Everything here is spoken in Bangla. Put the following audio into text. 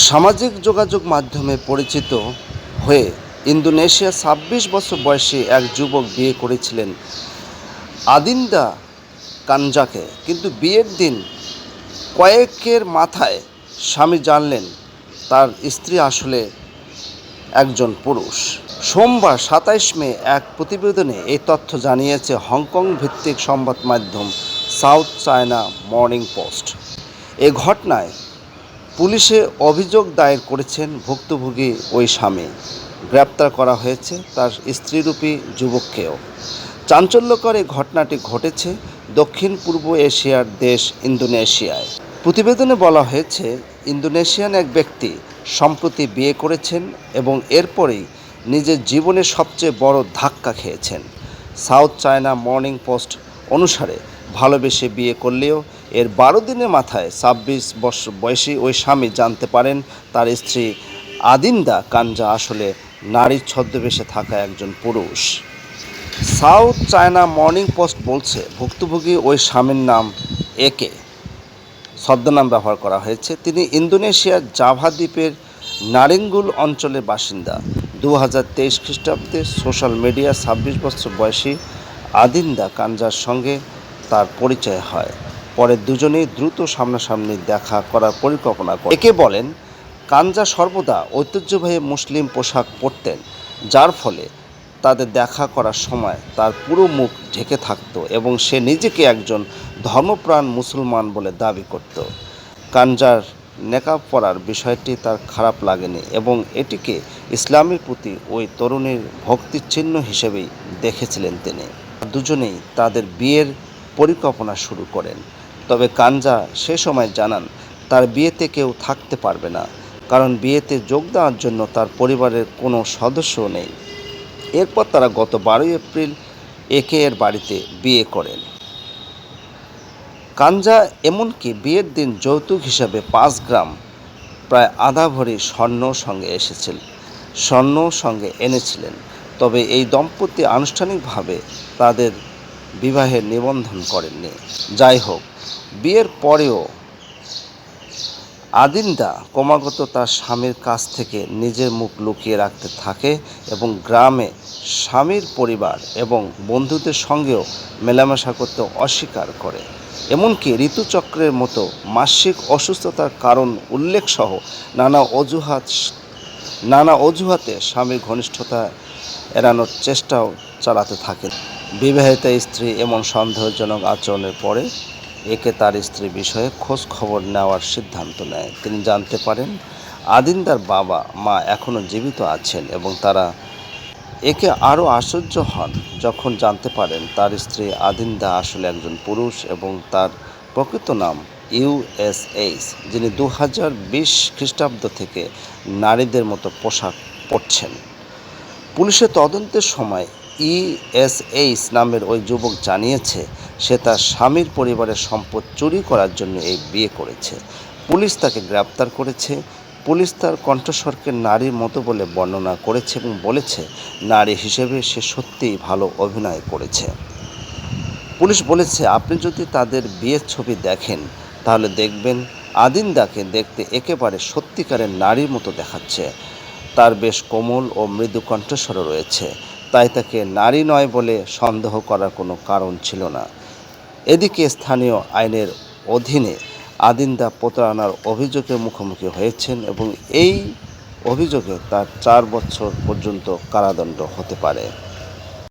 সামাজিক যোগাযোগ মাধ্যমে পরিচিত হয়ে ইন্দোনেশিয়ার ২৬ বছর বয়সী এক যুবক বিয়ে করেছিলেন আদিন্দা কানজাকে। কিন্তু বিয়ের দিন কয়েকের মাথায় স্বামী জানলেন তার স্ত্রী আসলে একজন পুরুষ। সোমবার ২৭ মে এক প্রতিবেদনে এই তথ্য জানিয়েছে হংকং ভিত্তিক সংবাদ মাধ্যম সাউথ চায়না মর্নিং পোস্ট। এ ঘটনায় পুলিশে অভিযোগ দায়ের করেছেন ভুক্তভোগী ওই স্বামী। গ্রেপ্তার করা হয়েছে তার স্ত্রীরূপী যুবককেও। চাঞ্চল্যকর এই ঘটনাটি ঘটেছে দক্ষিণ পূর্ব এশিয়ার দেশ ইন্দোনেশিয়ায়। প্রতিবেদনে বলা হয়েছে, ইন্দোনেশিয়ান এক ব্যক্তি সম্প্রতি বিয়ে করেছেন এবং এরপরেই নিজের জীবনের সবচেয়ে বড় ধাক্কা খেয়েছেন। সাউথ চায়না মর্নিং পোস্ট অনুসারে ভালোবেসে বিয়ে করলেও এর ১২ দিনের মাথায় ২৬ বছর বয়সী ওই স্বামী জানতে পারেন তার স্ত্রী আদিন্দা কানজা আসলে নারীর ছদ্মবেশে থাকা একজন পুরুষ। সাউথ চায়না মর্নিং পোস্ট বলছে, ভুক্তভোগী ওই স্বামীর নাম একে, ছদ্মনাম ব্যবহার করা হয়েছে। তিনি ইন্দোনেশিয়ার জাভা দ্বীপের নারিঙ্গুল অঞ্চলের বাসিন্দা। ২০২৩ খ্রিস্টাব্দে সোশ্যাল মিডিয়ায় ২৬ বছর বয়সী আদিন্দা কানজার সঙ্গে তার পরিচয় হয়। পরে দুজনেই দ্রুত সামনাসামনি দেখা করার পরিকল্পনা করে। একে বলেন, কানজা সর্বদা ঐতিহ্যবাহী মুসলিম পোশাক পরতেন, যার ফলে তাদের দেখা করার সময় তার পুরো মুখ ঢেকে থাকত এবং সে নিজেকে একজন ধর্মপ্রাণ মুসলমান বলে দাবি করত। কানজার নেকাব পরার বিষয়টি তার খারাপ লাগেনি এবং এটিকে ইসলামের প্রতি ওই তরুণীর ভক্তির চিহ্ন হিসেবেই দেখেছিলেন তিনি। দুজনেই তাদের বিয়ের পরিকল্পনা শুরু করেন। তবে কানজা সে সময় জানান তার বিয়েতে কেউ থাকতে পারবে না, কারণ বিয়েতে যোগ দেওয়ার জন্য তার পরিবারের কোনো সদস্য নেই। এরপর তারা গত ১২ এপ্রিল একে এর বাড়িতে বিয়ে করেন। কানজা এমনকি বিয়ের দিন যৌতুক হিসাবে ৫ গ্রাম প্রায় আধা ভরি স্বর্ণ সঙ্গে এনেছিলেন। তবে এই দম্পতি আনুষ্ঠানিকভাবে তাদের বিবাহের নিবন্ধন করেননি। যাই হোক, বিয়ের পরেও আদিন্দা ক্রমাগত তার স্বামীর কাছ থেকে নিজের মুখ লুকিয়ে রাখতে থাকে এবং গ্রামে স্বামীর পরিবার এবং বন্ধুদের সঙ্গেও মেলামেশা করতে অস্বীকার করে। এমনকি ঋতুচক্রের মতো মাসিক অসুস্থতার কারণ উল্লেখসহ নানা অজুহাতে স্বামীর ঘনিষ্ঠতা এড়ানোর চেষ্টাও চালাতে থাকেন। বিবাহিতা স্ত্রী এমন সন্দেহজনক আচরণের পরে একে তার স্ত্রী বিষয়ে খোঁজ খবর নেওয়ার সিদ্ধান্ত নেয়। তিনি জানতে পারেন আদিন্দার বাবা মা এখনও জীবিত আছেন এবং তারা একে আরও আশ্চর্য হন যখন জানতে পারেন তার স্ত্রী আদিন্দা আসলে একজন পুরুষ এবং তার প্রকৃত নাম ইউএসএইচ, যিনি ২০২০ খ্রিস্টাব্দ থেকে নারীদের মতো পোশাক পরছেন। পুলিশের তদন্তের সময় ইএসএইচ নামের ওই যুবক জানিয়েছে সে তার স্বামীর পরিবারের সম্পদ চুরি করার জন্য এই বিয়ে করেছে। পুলিশ তাকে গ্রেপ্তার করেছে। পুলিশ তার কণ্ঠস্বরকে নারীর মতো বলে বর্ণনা করেছে এবং বলেছে নারী হিসেবে সে সত্যিই ভালো অভিনয় করেছে। পুলিশ বলেছে, আপনি যদি তাদের বিয়ের ছবি দেখেন তাহলে দেখবেন আদিন্দাকে দেখতে একেবারে সত্যিকারের নারীর মতো দেখাচ্ছে। তার বেশ কোমল ও মৃদু কণ্ঠস্বর রয়েছে, তাই তাকে নারী নয় বলে সন্দেহ করার কোনো কারণ ছিল না। এদিকে স্থানীয় আইনের অধীনে আদিন্দা প্রতারণার অভিযোগের মুখোমুখি হয়েছেন এবং এই অভিযোগে তার ৪ বছর পর্যন্ত কারাদণ্ড হতে পারে।